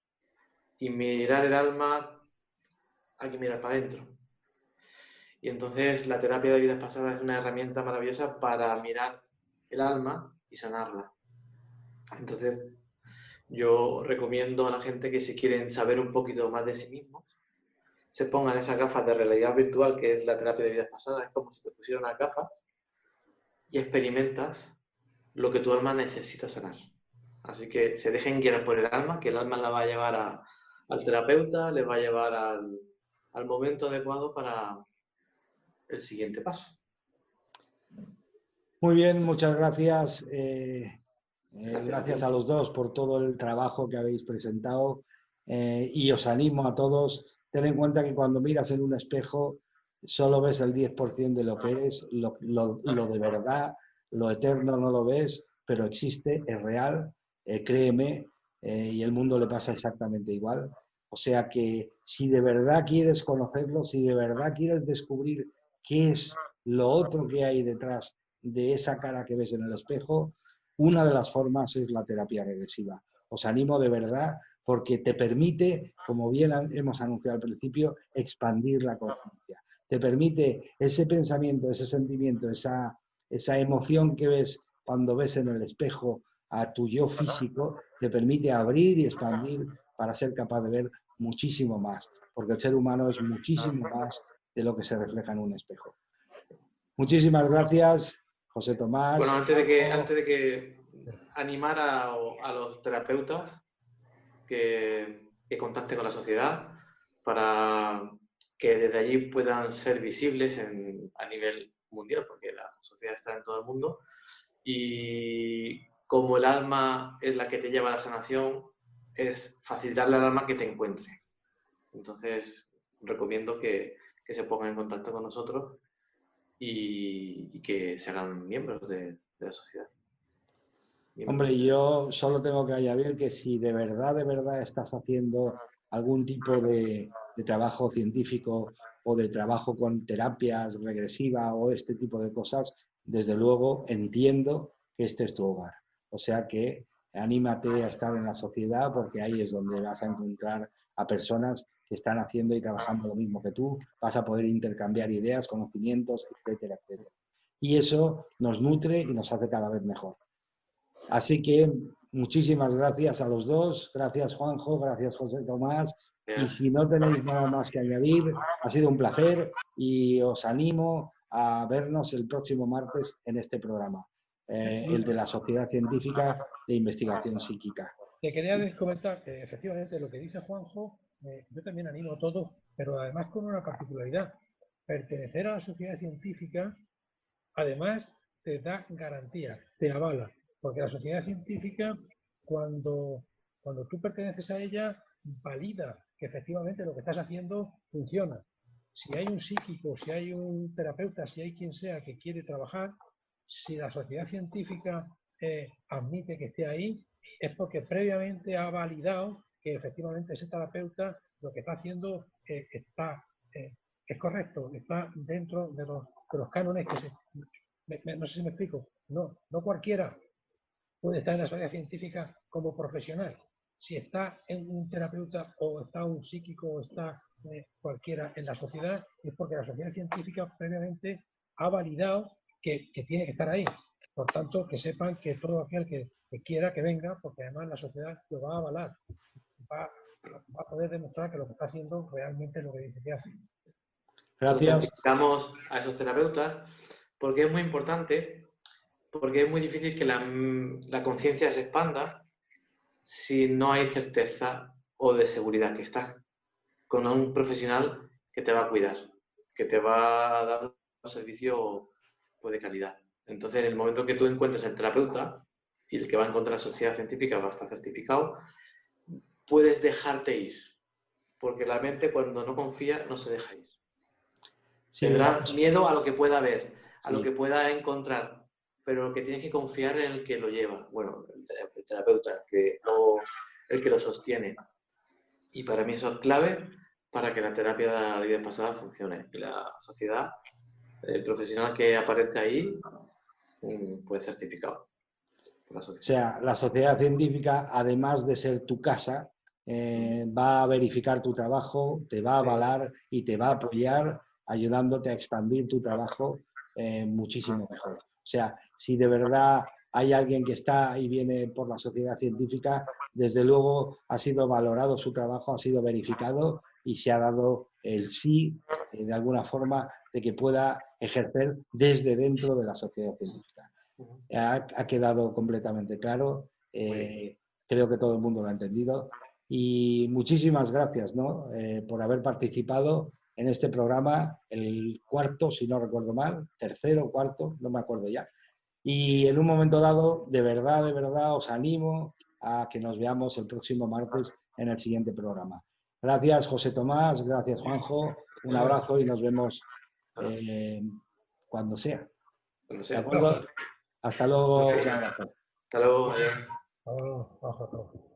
Y mirar el alma hay que mirar para adentro. Y entonces la terapia de vidas pasadas es una herramienta maravillosa para mirar el alma y sanarla. Entonces yo recomiendo a la gente que si quieren saber un poquito más de sí mismos, se pongan esas gafas de realidad virtual que es la terapia de vidas pasadas. Es como si te pusieran las gafas y experimentas lo que tu alma necesita sanar. Así que se dejen guiar por el alma, que el alma la va a llevar al terapeuta, le va a llevar al momento adecuado para el siguiente paso. Muy bien, muchas gracias. Gracias a los dos por todo el trabajo que habéis presentado y os animo a todos. Ten en cuenta que cuando miras en un espejo solo ves el 10% de lo que eres, lo de verdad, lo eterno no lo ves, pero existe, es real, créeme, y el mundo le pasa exactamente igual. O sea que si de verdad quieres conocerlo, si de verdad quieres descubrir qué es lo otro que hay detrás de esa cara que ves en el espejo, una de las formas es la terapia regresiva. Os animo de verdad porque te permite, como bien hemos anunciado al principio, expandir la conciencia. Te permite ese pensamiento, ese sentimiento, esa emoción que ves cuando ves en el espejo a tu yo físico, te permite abrir y expandir para ser capaz de ver muchísimo más, porque el ser humano es muchísimo más de lo que se refleja en un espejo. Muchísimas gracias, José Tomás. Bueno, antes de que animar a los terapeutas que contacten con la sociedad para que desde allí puedan ser visibles a nivel mundial, porque la sociedad está en todo el mundo. Y como el alma es la que te lleva a la sanación, es facilitarle al alma que te encuentre. Entonces, recomiendo que se pongan en contacto con nosotros y que se hagan miembros de la sociedad. Hombre, yo solo tengo que añadir que si de verdad estás haciendo algún tipo de trabajo científico o de trabajo con terapias regresivas o este tipo de cosas, desde luego entiendo que este es tu hogar. O sea que anímate a estar en la sociedad porque ahí es donde vas a encontrar a personas que están haciendo y trabajando lo mismo que tú, vas a poder intercambiar ideas, conocimientos, etcétera, etcétera. Y eso nos nutre y nos hace cada vez mejor. Así que muchísimas gracias a los dos, gracias Juanjo, gracias José Tomás, y si no tenéis nada más que añadir, ha sido un placer y os animo a vernos el próximo martes en este programa, el de la Sociedad Científica de Investigación Psíquica. Te quería comentar que efectivamente lo que dice Juanjo, yo también animo a todos, pero además con una particularidad. Pertenecer a la sociedad científica, además, te da garantía, te avala, porque la sociedad científica, cuando tú perteneces a ella, valida que efectivamente lo que estás haciendo funciona. Si hay un psíquico, si hay un terapeuta, si hay quien sea que quiere trabajar, si la sociedad científica admite que esté ahí, es porque previamente ha validado que efectivamente ese terapeuta lo que está haciendo es correcto, está dentro de los cánones que no sé si me explico. No cualquiera puede estar en la sociedad científica como profesional. Si está en un terapeuta o está un psíquico o está cualquiera en la sociedad, es porque la sociedad científica previamente ha validado que tiene que estar ahí. Por tanto, que sepan que todo aquel que quiera que venga, porque además la sociedad lo va a avalar, va a poder demostrar que lo que está haciendo realmente es lo que dice que hace. Gracias. Certificamos a esos terapeutas porque es muy importante, porque es muy difícil que la conciencia se expanda si no hay certeza o de seguridad, que estás con un profesional que te va a cuidar, que te va a dar un servicio pues, de calidad. Entonces, en el momento que tú encuentres el terapeuta y el que va a encontrar la sociedad científica va a estar certificado, puedes dejarte ir, porque la mente cuando no confía no se deja ir. Sí, tendrá miedo a lo que pueda ver, a lo que pueda encontrar, pero lo que tienes que confiar en el que lo lleva, bueno, el terapeuta, el que lo sostiene. Y para mí eso es clave para que la terapia de la vida pasada funcione. Y la sociedad, el profesional que aparezca ahí, puede certificado. O sea, la sociedad científica, además de ser tu casa, va a verificar tu trabajo, te va a avalar y te va a apoyar ayudándote a expandir tu trabajo muchísimo mejor. O sea, si de verdad hay alguien que está y viene por la sociedad científica, desde luego ha sido valorado su trabajo, ha sido verificado y se ha dado el sí, de alguna forma, de que pueda ejercer desde dentro de la sociedad científica. Ha quedado completamente claro, creo que todo el mundo lo ha entendido y muchísimas gracias, ¿no? Por haber participado en este programa, el cuarto, si no recuerdo mal, tercero, cuarto, no me acuerdo ya, Y en un momento dado, de verdad, os animo a que nos veamos el próximo martes en el siguiente programa. Gracias, José Tomás, gracias, Juanjo. Un abrazo y nos vemos cuando sea. Cuando ¿De sea. acuerdo? Hasta luego. Un abrazo. Hasta luego. Adiós. Ahora, baja todo.